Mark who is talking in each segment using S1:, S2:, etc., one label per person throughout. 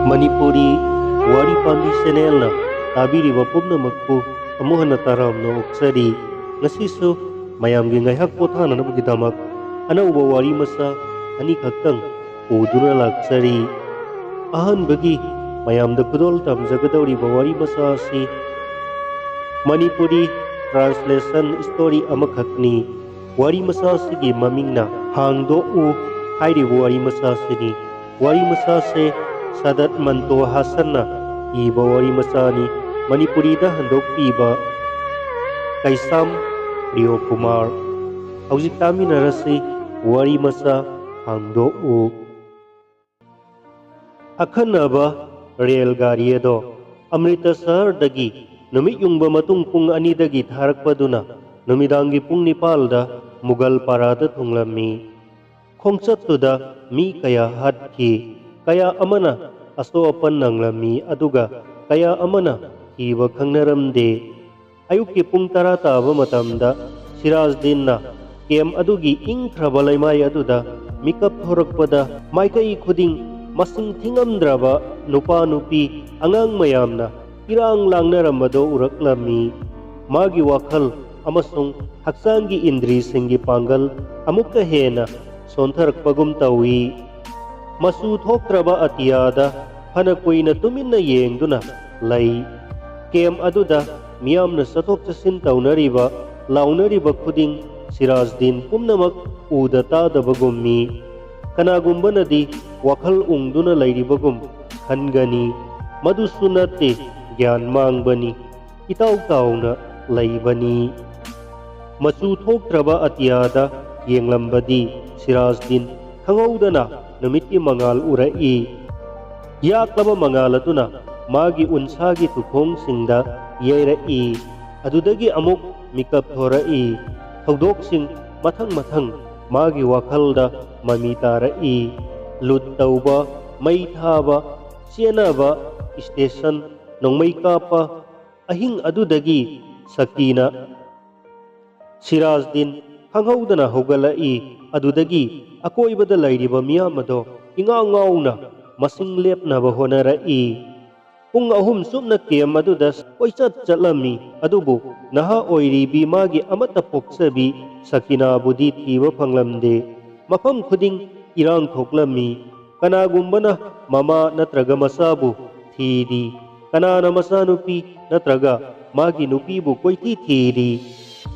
S1: Manipuri Wari Pambi Channel tabiriba pumnamakpu amuh hana taramna oksari ngasisu mayamgi ngaihak pothananabgidamak anauba wari masa ani khaktang uduna laksari ahanbagi mayamda kudol tamjagadauriba wari masa asi Manipuri translation story amakhakni wari masa asigi mamingna hangdou hairiba wari masa asini wari masa se Sadat Manto Hasanna iba wari masani Manipuri da handok piba Kaisam Rio Kumar hauzik tami narasi wari masa hangdo u akhanaba rail gari ado Amritsar dagi numit yungba matung pung ani dagi tharakpaduna numidangi pung nipalda Mughal parada thunglami khongsattuda mi kaya hatkhi kaya amana aso apan nanglami aduga kaya amana hiba khangnaramde ayukki pung tara taba matamda Sirajuddin na kem adugi ingkhraba laimai aduda mikap thorakpada maikai khuding masing thingamdraba nupa nupi angang mayamna irang langnarambado uraklami magi wakhal amasung haksangi indri singi pangal amukka hena sontharakpagum tawi masu thoktraba atiyada hana koina tuminna yengduna lai kem aduda miyamna sathok chasin taunariba launariba khuding Sirajuddin pumnamak uda tadabagummi kanagumbanadi wakhal ungduna lairibagum khangani madusu natte gyan mangbani itaw tauna laibani masu thoktraba atiyada yenglambadi Sirajuddin khangaudana numiti mangal urai yaklaba mangal atuna magi unsagi tukhong singda yairai adudagi amuk mikap thorai thodok sing mathang mathang magi wakhalda mami tarai lut tauba mai thaba chenaba station nongmai kapa ahing adudagi sakina Sirajuddin khanghaudana hogalai adudagi akoibada lairiba miyam ado ingangawna masing lepnaba honarai pung ahum sumna kem aduda koichat chalami adubu naha oiribi magi amata poksabi sakina budi thiba phanglamde mafam khuding irang thoklami kanagumbana mama natraga masabu thidi kanana masanupi natraga magi nupibu koiti thidi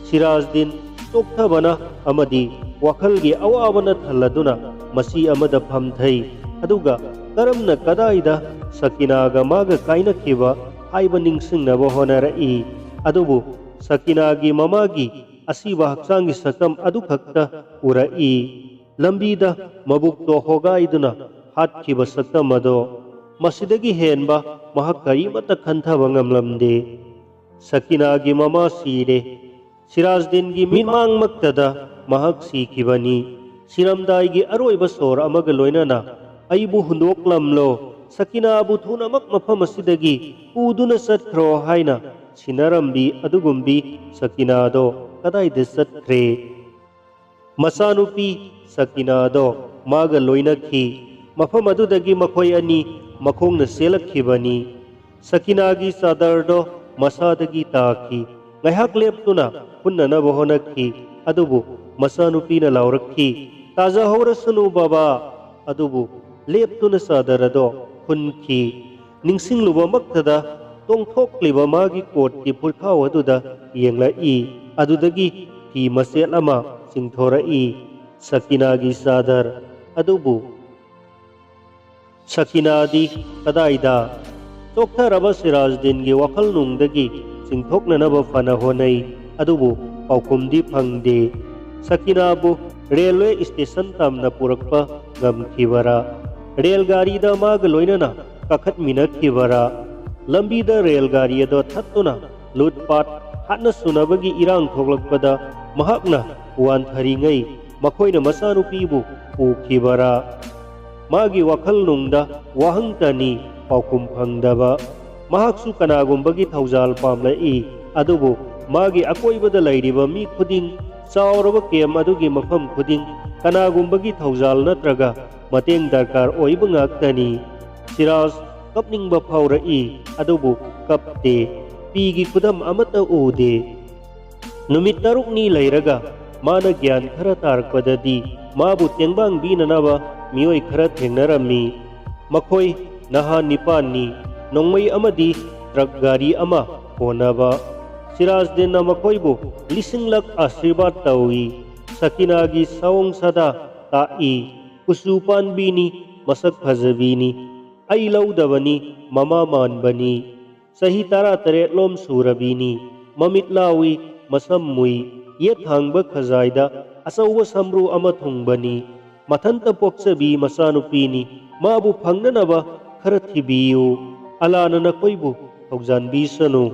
S1: Sirajuddin toktabana amadi wakhalgi awabana thalladuna masi amada phamthai aduga karamna kadaida sakinaga maga kainakhiba haiba ningsingnaba honarai adubu sakinagi mamagi asiba haksangi sakam adu khakta urai lambida mabukto hogaiduna hatkhiba sakam ado masidagi henba mahak karimata khanthaba ngamlamde sakinagi mama sire Sirajuddin gi minmang maktada mahak sikibani siramdai aroiba sor amaga loinana aibu hundoklamlo sakina abu thunamak mafam asidagi uduna sathro haina sinarambi adugumbi sakina do kadaida sathre masanupi sakina do maga loinakhi mafam adudagi makhoi ani makhongna selakhibani sakinagi sadar do masadagi takhi ngaihak leptuna punnana bohonakhi adubu masanupina laurakhi taja horasunu baba adubu leptuna sadarado hunkhi ningsingluba maktada tongthokliba magi kotki phulkhaw aduda yenglai adudagi hi masel ama singthorai sakinagi sadar adubu sakinadi kadaida toktaraba Sirajuddin gi wakhal nungdagi singthoknanaba fana honai adubu paukumdi phangde sakinabu railway station tamna purakpa ngamkhibara rail gari da mag loinana kakhat minakhibara lambi da rail gari ado thattuna lutpat hatna sunabagi irang thoklakpada mahakna wan tharingai makhoina masanupibu ukhibara magi wakhal nungda wahangtani paukum phangdaba mahaksu kanagumbagi thaujal pamlai adubu magi akoibada lairiba mi khuding chauraba kem adugi mafam khuding kanagumbagi thaujal natraga mateng darkar oiba ngaktani Siraj kapningba phawraki adubu kapte pigi khudam amata ude numit tarukni leiraga mana gyan khara tarakpadadi mabu tengbang binanaba mioi khara thengnarammi makhoi naha nipanni nongmai amadi truck gari ama honaba Sirajuddin na makoibu lisinglak asirbat tawi Sakinagi sawong sada tai usupan bini masak phajabini ai laudabani mama manbani sahi tara tare lom surabini mamit lawi masammui yet hangba khazaida asauwa samru ama thungbani mathanta poksabi masanupini mabu phangnanaba khara thibiyu alana na koibu thogjanbi sanu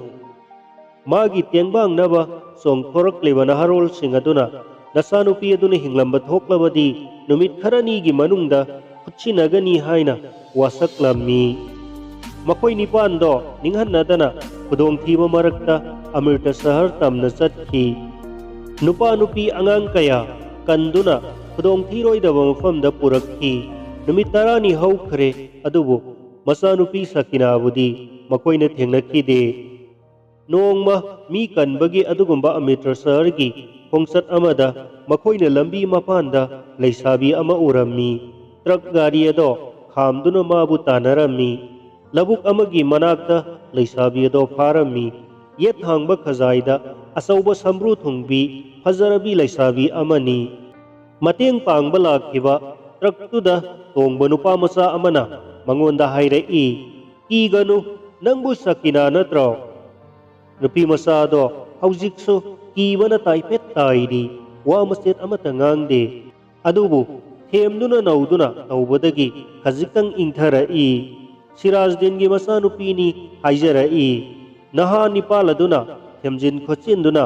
S1: magi tengbang naba songthorakleba naharol singaduna nasanupi aduna hinglamba thoklabadi numit kharani gi manungda khutchinagani haina wasaklammi makoi nipan do ninghanadana khudong thiba marakta Amirta sahar tamna chatkhi nupa nupi angang kaya kanduna khudong thiroidaba mafamda purakhi numit tarani haukhre adubu masanupi Sakinabudi makoina thengnakhide nongma mi kanbagi adugumba Amirta sahargi khongsat amada makoina lambi mapanda leisabi ama urammi truck gari ado khamduna mabu tanarammi labuk amagi manakta leisabi ado pharammi yet hangba khazaida asauba samru thungbi phajarabi leisabi amani mateng pangba lakhiba truck tuda tongba nupa masa amana mangonda hairei iganu nangbu Sakina natro nupi masado haujikso kibana taipet taidi wa maset amata ngangde adubu themduna nauduna taubadagi khazikang ingtharai Sirajuddin gi masanupini haijarai naha nipaladuna themjin khochinduna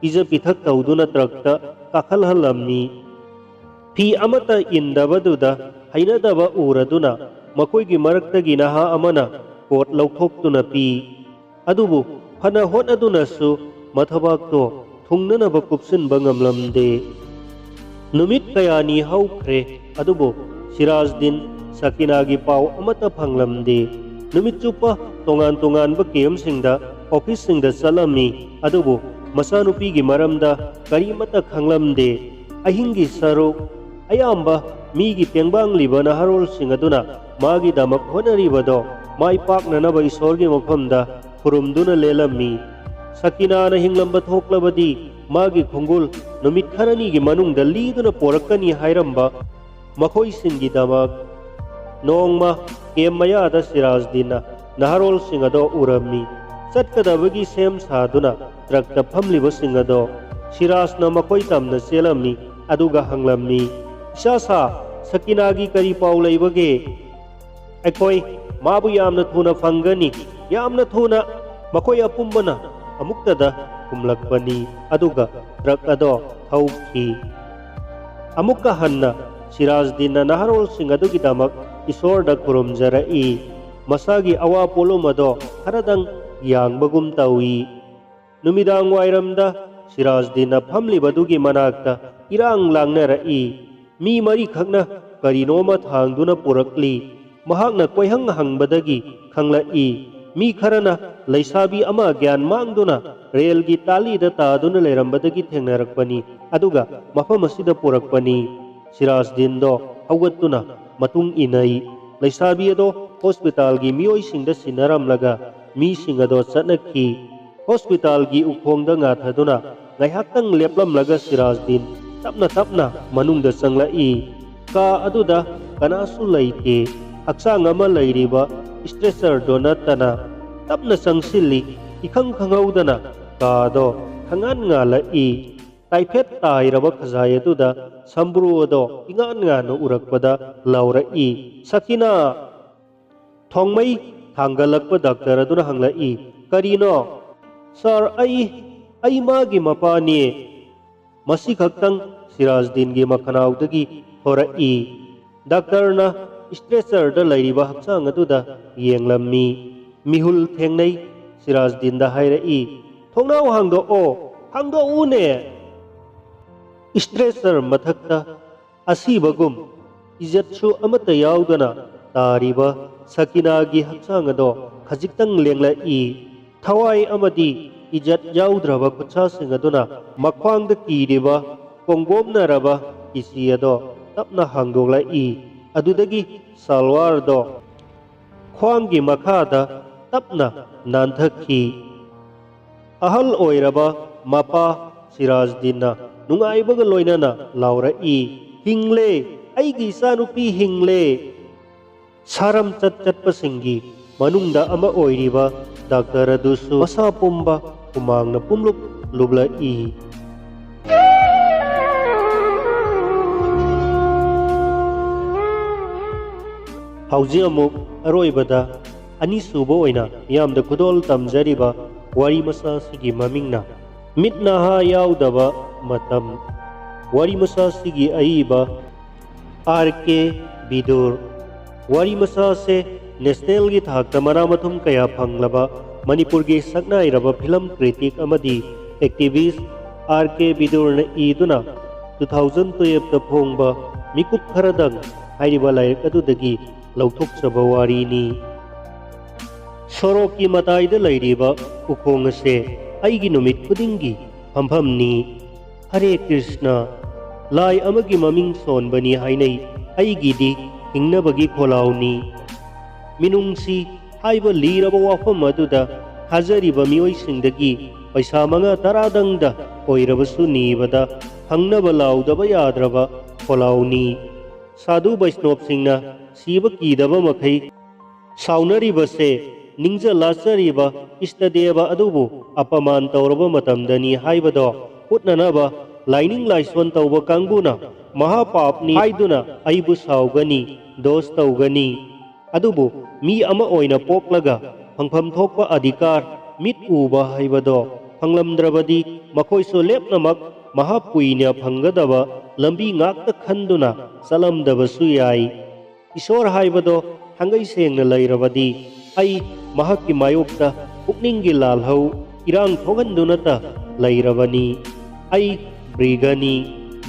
S1: ija pithak tauduna trakta kakhalhalammi phi amata indabaduda hainadaba uraduna makoigi maraktagi naha amana kot lauthokduna pi adubu phana honadunasu mathabakto thungnanaba kupsinba ngamlamde numit kayani haukhre adubu Sirajuddin Sakinagi pau amata phanglamde numit chupa tongan ba kemsingda office singda salami adubu masanupi gi maramda karimata khanglamde ahingi saruk ayamba migi tengbang liba naharol singaduna magi damak honaribado mai paknanaba isorgi mafamda khurumduna lelammi Sakina na hinglamba thoklabadi magi khongul numit kharani gi manungda liduna porakani hairamba makhoi singi damak nongma kemmayada Sirajuddin naharol singado urammi chatkadabagi sem saduna trakta phamliba singado Sirajna makhoi tamna selammi aduga hanglammi isa Sakinagi kari pau leibage aikoi mabu yamna thuna phangani yamna thuna makhoi apumbana amuktada kumlakbani aduga truck ado thauki amukka hanna Sirajuddin naharol singadugi damak isorda kurumjarai masagi awa polomado haradang yangbagum tawi numidang wairamda Sirajuddin phamlibadugi manakta irang langnarai mi mari khakna karinoma thangduna purakli mahakna koihang hangbadagi khanglai mi kharana leisabi ama gyan mangduna rel gi tali da taduna lerambadagi thengnarakpani aduga mafam asida purakpani Sirajuddin do hawgattuna matung inai leisabi ado hospital gi mioi singda sinaramlaga mi singado chatnakhi hospital gi ukhongda nga thaduna ngaihaktang leplamlaga Sirajuddin tapna manungda changlai ka aduda kanasu leite haksang ama leiriba stretcher donatana tapna sangsilli ikhang khangaudana kado khangan nga lai taiphet tairaba khazayatuda sambru odo ingan nga no urakpada laurai Sakina thongmai thangalakpa doctor aduna hanglai karino sir ai magi mapani masi khaktang Sirajuddin gi makhanaudagi thorai doctor na stretcher da leiriba haksang aduda yenglammi mihul thengnai Sirajuddin da hairai thongnau hangdo une stretcher mathakta asibagum ijatsu amata yaudana ꯇꯥꯔꯤꯕ ꯁꯀꯤꯅꯥꯒꯤ ꯍꯛꯆꯥꯡ ꯑꯗꯣ ꯈꯖꯤꯛꯇꯪ ꯂꯦꯡꯂꯛꯏ꯫ ꯊꯋꯥꯏ ꯑꯃꯗꯤ ꯏꯖꯠ ꯌꯥꯎꯗ꯭ꯔꯕ ꯈꯨꯠꯁꯥꯁꯤꯡ ꯑꯗꯨꯅ ꯃꯈ꯭ꯋꯥꯡꯗ ꯀꯤꯔꯤꯕ ꯀꯣꯡꯒꯣꯝꯅꯔꯕ ꯀꯤꯆꯤ ꯑꯗꯣ ꯇꯞꯅ ꯍꯥꯡꯗꯣꯛꯂꯛꯏ꯫ ꯑꯗꯨꯗꯒꯤ ꯁꯜꯋꯥꯔꯗꯣ ꯈ꯭ꯋꯥꯡꯒꯤ ꯃꯈꯥꯗ ꯇꯞꯅ ꯅꯥꯟꯊꯈꯤ꯫ ꯑꯍꯜ ꯑꯣꯏꯔꯕ ꯃꯄꯥ ꯁꯤꯔꯥꯖꯗꯤꯟꯅ ꯅꯨꯡꯉꯥꯏꯕꯒ ꯂꯣꯏꯅꯅ ꯂꯥꯎꯔꯛꯏ, "ꯍꯤꯡꯂꯦ! ꯑꯩꯒꯤ ꯏꯆꯥꯅꯨꯄꯤ ꯍꯤꯡꯂꯦ!" ꯁꯥꯔꯝ ꯆꯠꯄꯁꯤꯡꯒꯤ ꯃꯅꯨꯡꯗ ꯑꯃ ꯑꯣꯏꯔꯤꯕ ꯗꯥꯛꯇꯔ ꯑꯗꯨꯁꯨ ꯃꯁꯥ ꯄꯨꯝꯕ ꯍꯨꯃꯥꯡꯅ ꯄꯨꯝꯂꯨꯞ ꯂꯨꯞꯂꯛꯏ꯫ ꯍꯧꯖꯤꯛ ꯑꯃꯨꯛ ꯑꯔꯣꯏꯕꯗ ꯑꯅꯤꯁꯨꯕ ꯑꯣꯏꯅ ꯃꯤꯌꯥꯝꯗ ꯈꯨꯗꯣꯜ ꯇꯝꯖꯔꯤꯕ ꯋꯥꯔꯤ ꯃꯆꯥꯁꯤꯒꯤ ꯃꯃꯤꯡꯅ ꯃꯤꯠ ꯅꯥꯍꯥ ꯌꯥꯎꯗꯕ ꯃꯇꯝ꯫ ꯋꯥꯔꯤ ꯃꯆꯥꯁꯤꯒꯤ ꯑꯏꯕ R.K. ꯕꯤꯗꯨꯔ꯫ ꯋꯥꯔꯤ ꯃꯆꯥꯁꯦ ꯅꯦꯁꯅꯦꯜꯒꯤ ꯊꯥꯛꯇ ꯃꯅꯥ ꯃꯊꯨꯝ kaya ꯐꯪꯂꯕ ꯃꯅꯤꯄꯨꯔꯒꯤ ꯁꯛꯅꯥꯏꯔꯕ ꯐꯤꯂꯝ ꯀ꯭ꯔꯤꯇꯤꯛ ꯑꯃꯗꯤ ꯑꯦꯛꯇꯤꯚꯤꯁꯠ R.K. ꯕꯤꯗꯨꯔꯅ ꯏꯗꯨꯅ 2012ꯗ ꯐꯣꯡꯕ ꯃꯤꯀꯨꯞ ꯈꯔꯗꯪ ꯍꯥꯏꯔꯤꯕ ꯂꯥꯏꯔꯤꯛ ꯑꯗꯨꯗꯒꯤ ꯂꯧꯊꯣꯛꯆꯕ ꯋꯥꯔꯤꯅꯤ꯫ ꯁꯣꯔꯣꯛꯀꯤ ꯃꯇꯥꯏꯗ ꯂꯩꯔꯤꯕ ꯎꯈꯣꯡ ꯑꯁꯦ ꯑꯩꯒꯤ ꯅꯨꯃꯤꯠ ꯈꯨꯗꯤꯡꯒꯤ ꯐꯝꯐꯝꯅꯤ꯫ ꯍꯔꯦ ꯀ꯭ꯔꯤꯁꯅ, ꯂꯥꯏ ꯑꯃꯒꯤ ꯃꯃꯤꯡ ꯁꯣꯟꯕꯅꯤ ꯍꯥꯏꯅꯩ, ꯑꯩꯒꯤꯗꯤ ꯍꯤꯡꯅꯕꯒꯤ ꯈꯣꯜꯂꯥꯎꯅꯤ꯫ ꯃꯤꯅꯨꯡꯁꯤ ꯍꯥꯏꯕ ꯂꯤꯔꯕ ꯋꯥꯐꯝ ꯑꯗꯨꯗ ꯊꯥꯖꯔꯤꯕ ꯃꯤꯑꯣꯏꯁꯤꯡꯗꯒꯤ ꯄꯩꯁꯥ 5-10ꯗꯪꯗ ꯑꯣꯏꯔꯕꯁꯨ ꯅꯤꯕꯗ ꯐꯪꯅꯕ ꯂꯥꯎꯗꯕ ꯌꯥꯗ꯭ꯔꯕ ꯈꯣꯜꯂꯥꯎꯅꯤ꯫ ꯁꯥꯙꯨ ꯕꯩꯁꯅꯣꯞꯁꯤꯡꯅ ꯁꯤꯕ ꯀꯤꯗꯕ ꯃꯈꯩ ꯁꯥꯎꯅꯔꯤꯕꯁꯦ ꯅꯤꯡꯖ ꯂꯥꯠꯆꯔꯤꯕ ꯏꯁꯇꯗꯦꯕ ꯑꯗꯨꯕꯨ ꯑꯄꯃꯥꯟ ꯇꯧꯔꯕ ꯃꯇꯝꯗꯅꯤ ꯍꯥꯏꯕꯗꯣ ꯎꯠꯅꯅꯕ ꯂꯥꯏꯅꯤꯡ ꯂꯥꯏꯁꯣꯟ ꯇꯧꯕ ꯀꯥꯡꯕꯨꯅ ꯃꯍꯥꯄꯥꯞꯅꯤ ꯍꯥꯏꯗꯨꯅ ꯑꯩꯕꯨ ꯁꯥꯎꯒꯅꯤ, ꯗꯣꯁ ꯇꯧꯒꯅꯤ꯫ ꯑꯗꯨꯕꯨ ꯃꯤ ꯑꯃ ꯑꯣꯏꯅ ꯄꯣꯛꯂꯒ ꯐꯪꯐꯝ ꯊꯣꯛꯄ ꯑꯙꯤꯀꯥꯔ, ꯃꯤꯠ ꯎꯕ ꯍꯥꯏꯕꯗꯣ ꯐꯪꯂꯝꯗ꯭ꯔꯕꯗꯤ ꯃꯈꯣꯏꯁꯨ ꯂꯦꯞꯅꯃꯛ ꯃꯍꯥꯄꯨꯏꯅ ꯐꯪꯒꯗꯕ ꯂꯝꯕꯤ ꯉꯥꯛꯇ ꯈꯟꯗꯨꯅ ꯆꯠꯂꯝꯗꯕꯁꯨ ꯌꯥꯏ꯫ ꯏꯁꯣꯔ ꯍꯥꯏꯕꯗꯣ ꯊꯥꯡꯒꯩ ꯁꯦꯡꯅ ꯂꯩꯔꯕꯗꯤ ꯑꯩ ꯃꯍꯥꯛꯀꯤ ꯃꯥꯌꯣꯛꯇ ꯄꯨꯛꯅꯤꯡꯒꯤ ꯂꯥꯜꯍꯧ ꯏꯔꯥꯡ ꯊꯣꯛꯍꯟꯗꯨꯅꯇ ꯂꯩꯔꯕꯅꯤ꯫ ꯑꯩ ꯕ꯭ꯔꯤꯒꯅꯤ,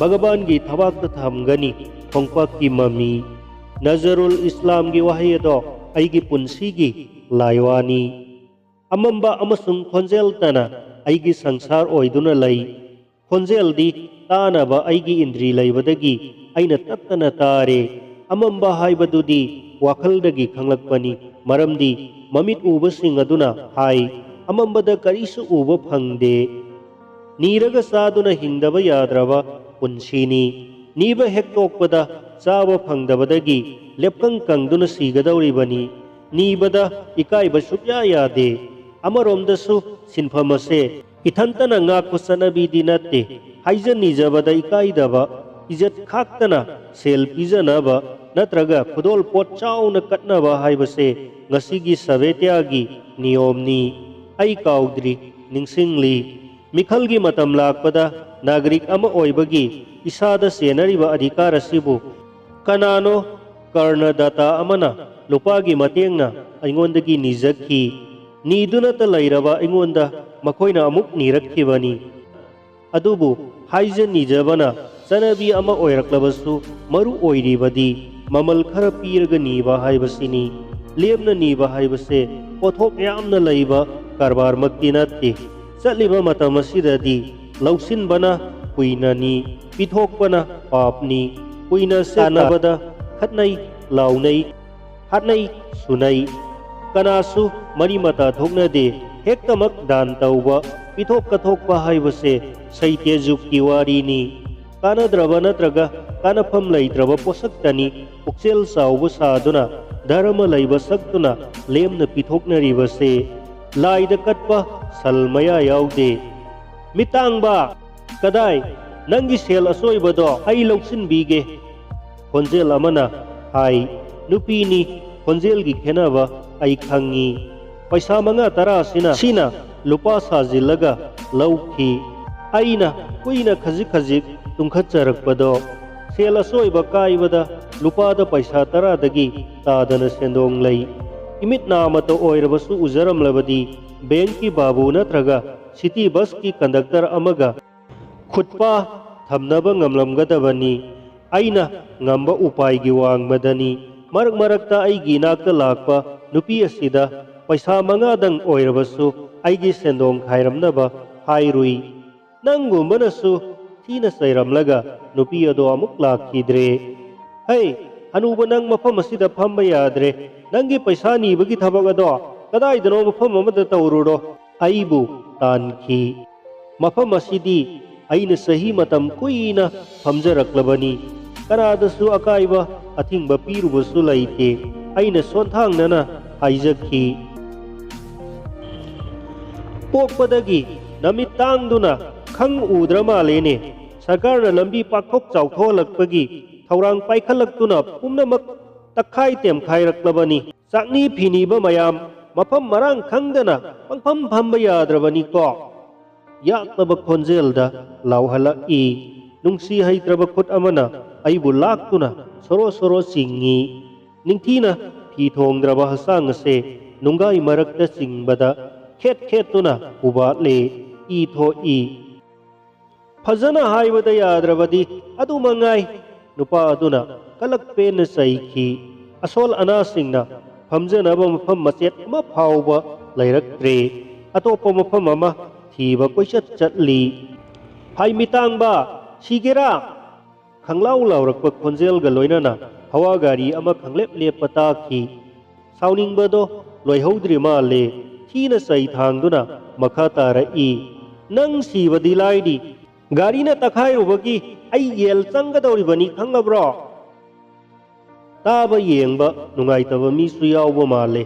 S1: ꯚꯒꯕꯥꯟꯒꯤ ꯊꯕꯥꯛꯇ ꯊꯝꯒꯅꯤ ꯈꯣꯡꯄꯥꯛꯀꯤ ꯃꯃꯤ꯫ ꯅꯖꯔꯨꯜ ꯏꯁꯂꯥꯝꯒꯤ ꯋꯥꯍꯩ ꯑꯗꯣ ꯑꯩꯒꯤ ꯄꯨꯟꯁꯤꯒꯤ ꯂꯥꯏꯋꯥꯅꯤ꯫ ꯑꯃꯝꯕ ꯑꯃꯁꯨꯡ ꯈꯣꯟꯖꯦꯜꯇꯅ ꯑꯩꯒꯤ ꯁꯪꯁꯥꯔ ꯑꯣꯏꯗꯨꯅ ꯂꯩ꯫ ꯈꯣꯟꯖꯦꯜꯗꯤ ꯇꯥꯅꯕ ꯑꯩꯒꯤ ꯏꯟꯗ꯭ꯔꯤ ꯂꯩꯕꯗꯒꯤ ꯑꯩꯅ ꯇꯠꯇꯅ ꯇꯥꯔꯦ꯫ ꯑꯃꯝꯕ ꯍꯥꯏꯕꯗꯨꯗꯤ ꯋꯥꯈꯜꯗꯒꯤ ꯈꯪꯂꯛꯄꯅꯤ, ꯃꯔꯝꯗꯤ ꯃꯃꯤꯠ ꯎꯕꯁꯤꯡ ꯑꯗꯨꯅ ꯍꯥꯏ ꯑꯃꯝꯕꯗ ꯀꯔꯤꯁꯨ ꯎꯕ ꯐꯪꯗꯦ꯫ ꯅꯤꯔꯒ ꯆꯥꯗꯨꯅ ꯍꯤꯡꯗꯕ ꯌꯥꯗ꯭ꯔꯕ ꯄꯨꯟꯁꯤꯅꯤ꯫ ꯅꯤꯕ ꯍꯦꯛ ꯇꯣꯛꯄꯗ ꯆꯥꯕ ꯐꯪꯗꯕꯗꯒꯤ ꯂꯦꯞꯀꯪ ꯀꯪꯗꯨꯅ ꯁꯤꯒꯗꯧꯔꯤꯕꯅꯤ꯫ ꯅꯤꯕꯗ ꯏꯀꯥꯏꯕ ꯁꯨꯛꯌꯥ ꯌꯥꯗꯦ꯫ ꯑꯃꯔꯣꯝꯗꯁꯨ ꯁꯤꯟꯐꯝ ꯑꯁꯦ ꯏꯊꯟꯇꯅ ꯉꯥꯛꯄ ꯆꯠꯅꯕꯤꯗꯤ ꯅꯠꯇꯦ꯫ ꯍꯥꯏꯖ ꯅꯤꯖꯕꯗ ꯏꯀꯥꯏꯗꯕ, ꯏꯖꯠ ꯈꯥꯛꯇꯅ ꯁꯦꯜ ꯄꯤꯖꯅꯕ ꯅꯠꯇ꯭ꯔꯒ ꯈꯨꯗꯣꯜ ꯄꯣꯠ ꯆꯥꯎꯅ ꯀꯠꯅꯕ ꯍꯥꯏꯕꯁꯦ ꯉꯁꯤꯒꯤ ꯁꯚ꯭ꯌꯇꯥꯒꯤ ꯅꯤꯌꯣꯝꯅꯤ꯫ ꯑꯩ ꯀꯥꯎꯗ꯭ꯔꯤ, ꯅꯤꯡꯁꯤꯡꯂꯤ꯫ ꯃꯤꯈꯜꯒꯤ ꯃꯇꯝ ꯂꯥꯛꯄꯗ ꯅꯥꯒꯔꯤꯛ ꯑꯃ ꯑꯣꯏꯕꯒꯤ ꯏꯁꯥꯗ ꯆꯦꯟꯅꯔꯤꯕ ꯑꯙꯤꯀꯥꯔ ꯑꯁꯤꯕꯨ ꯀꯅꯥꯅꯣ ꯀꯔꯅꯗꯥꯇꯥ ꯑꯃꯅ ꯂꯨꯄꯥꯒꯤ ꯃꯇꯦꯡꯅ ꯑꯩꯉꯣꯟꯗꯒꯤ ꯅꯤꯖꯈꯤ꯫ ꯅꯤꯗꯨꯅꯇ ꯂꯩꯔꯕ ꯑꯩꯉꯣꯟꯗ ꯃꯈꯣꯏꯅ ꯑꯃꯨꯛ ꯅꯤꯔꯛꯈꯤꯕꯅꯤ꯫ ꯑꯗꯨꯕꯨ ꯍꯥꯏꯖ ꯅꯤꯖꯕꯅ ꯆꯠꯅꯕꯤ ꯑꯃ ꯑꯣꯏꯔꯛꯂꯕꯁꯨ ꯃꯔꯨ ꯑꯣꯏꯔꯤꯕꯗꯤ ꯃꯃꯜ ꯈꯔ ꯄꯤꯔꯒ ꯅꯤꯕ ꯍꯥꯏꯕꯁꯤꯅꯤ꯫ ꯂꯦꯝꯅ ꯅꯤꯕ ꯍꯥꯏꯕꯁꯦ ꯄꯣꯠꯊꯣꯛ ꯌꯥꯝꯅ ꯂꯩꯕ ꯀꯔꯕꯥꯔꯃꯛꯇꯤ ꯅꯠꯇꯦ꯫ ꯆꯠꯂꯤꯕ ꯃꯇꯝ ꯑꯁꯤꯗꯗꯤ ꯂꯧꯁꯤꯟꯕꯅ ꯄꯨꯏꯅꯅꯤ, ꯄꯤꯊꯣꯛꯄꯅ ꯄꯥꯞꯅꯤ꯫ ꯀꯨꯏꯅ ꯁꯥꯟꯅꯕꯗ ꯈꯠꯅꯩ, ꯂꯥꯎꯅꯩ, ꯍꯥꯠꯅꯩ, ꯁꯨꯅꯩ꯫ ꯀꯅꯥꯁꯨ ꯃꯔꯤ ꯃꯇꯥ ꯊꯣꯛꯅꯗꯦ꯫ ꯍꯦꯛꯇꯃꯛ ꯗꯥꯟ ꯇꯧꯕ, ꯄꯤꯊꯣꯛ ꯀꯠꯊꯣꯛꯄ ꯍꯥꯏꯕꯁꯦ ꯁꯩꯇ꯭ꯌ ꯖꯨꯒꯀꯤ ꯋꯥꯔꯤꯅꯤ꯫ ꯀꯥꯟꯅꯗ꯭ꯔꯕ ꯅꯠꯇ꯭ꯔꯒ ꯀꯥꯟꯅꯐꯝ ꯂꯩꯇ꯭ꯔꯕ ꯄꯣꯠꯁꯛꯇꯅꯤ ꯄꯨꯛꯆꯦꯜ ꯆꯥꯎꯕ ꯁꯥꯗꯨꯅ ꯙꯔꯃ ꯂꯩꯕ ꯁꯛꯇꯨꯅ ꯂꯦꯝꯅ ꯄꯤꯊꯣꯛꯅꯔꯤꯕꯁꯦ꯫ ꯂꯥꯏꯗ ꯀꯠꯄ ꯁꯜ ꯃꯌꯥ ꯌꯥꯎꯗꯦ꯫ ꯃꯤꯇꯥꯡꯕ, ꯀꯗꯥꯏ? ꯅꯪꯒꯤ ꯁꯦꯜ ꯑꯆꯣꯏꯕꯗꯣ ꯑꯩ ꯂꯧꯁꯤꯟꯕꯤꯒꯦ꯫ ꯈꯣꯟꯖꯦꯜ ꯑꯃꯅ ꯍꯥꯏ꯫ ꯅꯨꯄꯤꯅꯤ, ꯈꯣꯟꯖꯦꯜꯒꯤ ꯈꯦꯟꯅꯕ ꯑꯩ ꯈꯪꯉꯤ꯫ ꯄꯩꯁꯥ 5-10 ꯁꯤꯅ ꯂꯨꯄꯥ ꯁꯥꯖꯤꯜꯂꯒ ꯂꯧꯈꯤ꯫ ꯑꯩꯅ ꯀꯨꯏꯅ ꯈꯖꯤꯛ ꯈꯖꯤꯛ ꯇꯨꯡꯈꯠꯆꯔꯛꯄꯗꯣ ꯁꯦꯜ ꯑꯆꯣꯏꯕ ꯀꯥꯏꯕꯗ ꯂꯨꯄꯥꯗ ꯄꯩꯁꯥ 10ꯗꯒꯤ ꯇꯥꯗꯅ ꯁꯦꯟꯗꯣꯡ ꯂꯩ꯫ ꯏꯃꯤꯠ ꯅꯥꯃꯠꯇ ꯑꯣꯏꯔꯕꯁꯨ ꯎꯖꯔꯝꯂꯕꯗꯤ ꯕꯦꯡꯀꯤ ꯕꯥꯕꯨ ꯅꯠꯇ꯭ꯔꯒ ꯁꯤꯇꯤ ꯕꯁꯀꯤ ꯀꯟꯗꯛꯇꯔ ꯑꯃꯒ ꯈꯨꯠꯄꯥ ꯊꯝꯅꯕ ꯉꯝꯂꯝꯒꯗꯕꯅꯤ꯫ ꯑꯩꯅ ꯉꯝꯕ ꯎꯄꯥꯏꯒꯤ ꯋꯥꯡꯃꯗꯅꯤ꯫ marak marakta aigi nakta lakpa nupi asida paisa mangadang oirabasu aigi sendong khairamnaba hairui nangumbanasu thina sairamlaga nupi ado amuk lakhidre hey hanuba nang mafam asida phamba yadre nangi paisa nibagi thabak ado kadaidano mafam amada tawruro aibu tankhi mafam asidi aina sahi matam kuina phamjaraklabani kanadasu akaiba athingba pirubasu laite aina sonthangnana haijakhi pokpadagi namit tangduna khang udra malene sarkarna lambi pakhok chawtholakpagi thaurang paikhallaktuna pumnamak takhai temkhailaklabani sakni phiniba mayam mafam marang khangdana pangpham phamba yadrabani ko yaktaba khonjelda lauhalaki nungsi haitraba khut amana aibu laktuna soro soro singi ningthina phi thongdraba hasang ase nungai marakta singbada khet khetuna ubatle i tho i phajana haibada yadrabadi adu mangai nupa aduna kalak pen saikhi asol ana singna phamjanaba mafam machet ma phauba lairaktre atopa mafam ama thiba koichat chatli hai mitangba sigera khanglau laurakpa khonjel ga loinana hawa gari ama khanglep lepata khi sauningbado loihodri ma le thina sai thangduna makha tara i nang sibadi laidi garina takhai rubagi ai yel changgadoribani khangabro taba yengba nungaitaba mi su yawba male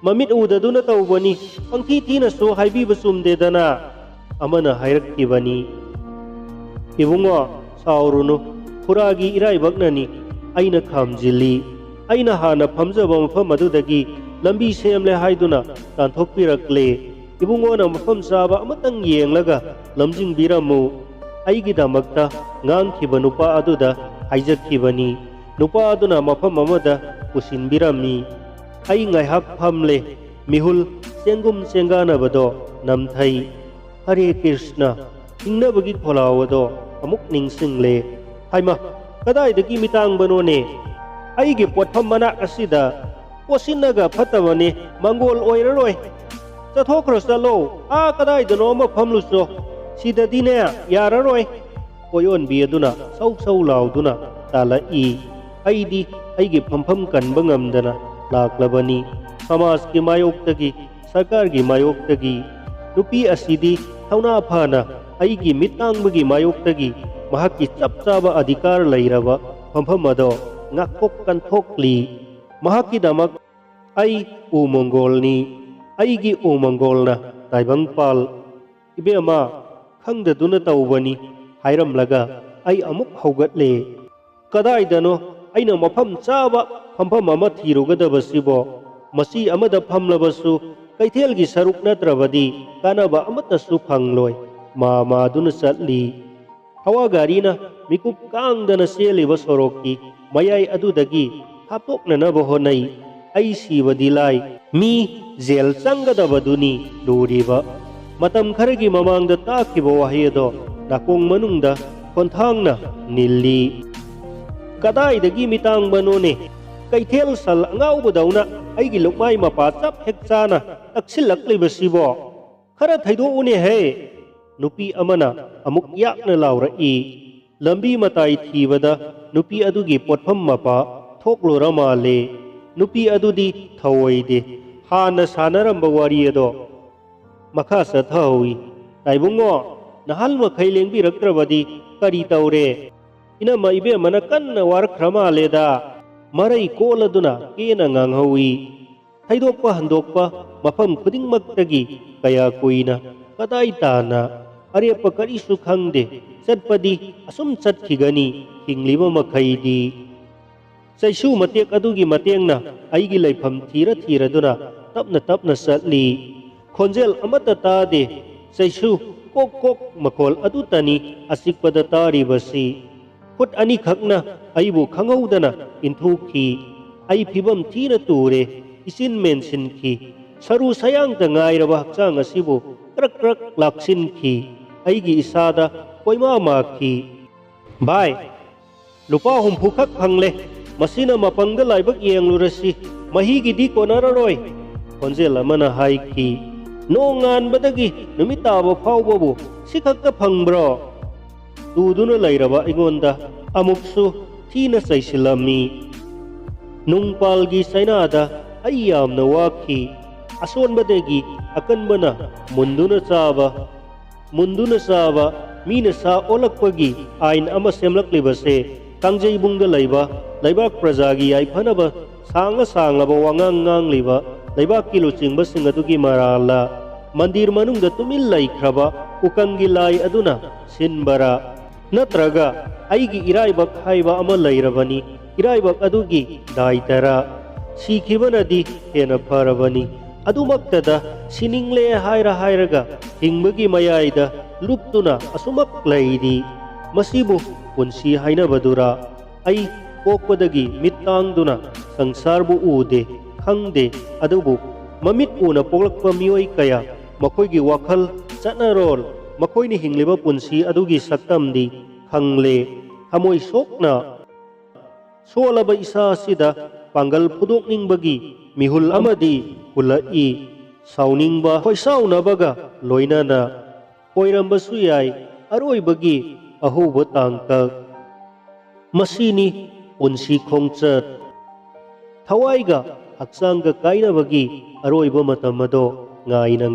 S1: mamit udaduna tawbani pangthi thina so haibiba sumdedana amana hairakibani ibungo saurunu khuragi iraibaknani aina khamjili aina hana phamjaba mafam adudagi lambi semle haiduna tanthokpirakle ibungona mafam saba amatang yenglaga lamjing biramu aigi damakta ngangkhiba nupa aduda haijakhibani nupa aduna mafam amada pusinbirami ai ngaihak phamle mihul sengum senganabado namthai hare krishna ingnabagi kholawado amuk ningsingle haima kadaidagi mitang banone aigi potpham manak asida posinaga phatabane mangol oiraroi chathokro chalo a kadaidano mafamluso sidadine yararoi koyon bi aduna sau sau lauduna tala i aidi aigi phampham kanba ngamdana laklabani samaj ki mayoktagi sarkar gi mayoktagi nupi asidi thauna phana aigi mitangbagi mayoktagi mahakki chapchaba adhikar lairaba phampham ado ngakok kanthokli mahakki damak ai umongolni aigi umongolna taibangpal ibema khangdaduna tawbani hairamlaga ai amuk haugatle kadaidano aina mafam chaba phampham ama thirugadabasibo masi amada phamlabasu kaithelgi saruk natrabadi kanaba amatasu phangloi ma duna chatli hawa garina mikup kangdana seliba soroki mayai adudagi hapoknanaba honai ai sibadi lai mi zel changadabaduni luriba matam kharagi mamangda takhiba wahido nakong manungda khonthangna nilli kadaidagi mitang banone kaithel sal angaubadauna aigi lukmai mapa chap hekchana taksilakliba khara thaido une he nupi amana amuk yakna laura i lambi matai thibada nupi adugi potpham mapa thoklora male nupi adudi thawoide hana sanaramba wari ado makha sa thawi taibungo nahal makhai lengbi raktrabadi kari taure ina maibe mana kanna warkhrama leda marai koladuna kena nganghawi thaidokpa handokpa mafam khudingmaktagi kaya kuina kadai tana arepa karisu khangde chatpadi asum chathigani hingliba makhaidi saisu matek adugi matengna aigi laifam thira duna tapna satli khonjel amata tade saisu kok makhol adutani asikpada taribasi khut ani khakna aibu khangaudana inthuki ai phibam thina ture isin mensinki saru sayang ta ngairaba hakchang asibu trak laksinki aigi isada koima makhi bai lupa humpu khak phangle masina mapangda laibak yenglurasi mahigidi konararoi khonjel amana haiki nong nganbadagi numit taba phawbabu sikhakta phangbro tuduna lairaba ingonda amuksu thina saisilami nungpalgi sainada ai yamna waki asonbadagi akanbana munduna saba mina sa olakpagi ain ama semlaklibase kangjayibungda laiba laibak prajagi yaiphanaba sanga wangang ngangliba laibak kilo chingba singadugi marala mandir manungda tumil laikhraba ukangi lai aduna sinbara natraga aigi iraibak haiba ama lairabani iraibak adugi daitara sikhibanadi hena pharabani adumaktada siningle hairaga hingbagi mayaida luptuna asumak laidi masibu punsi hainabadura ai pokpadagi mittangduna sangsarbu ude khangde adubu mamit una poklakpa mioi kaya makoigi wakhal chanarol makoini hingliba punsi adugi saktamdi khangle thamoi sokna solaba isa sida pangal pudokningbagi mihul amadi hulai sauningba hoisaunabaga loinana oirambasu yai aroibagi ahuba tangkak masini punsi khongchat thawaiga haksangga kainabagi aroiba matamado ngaina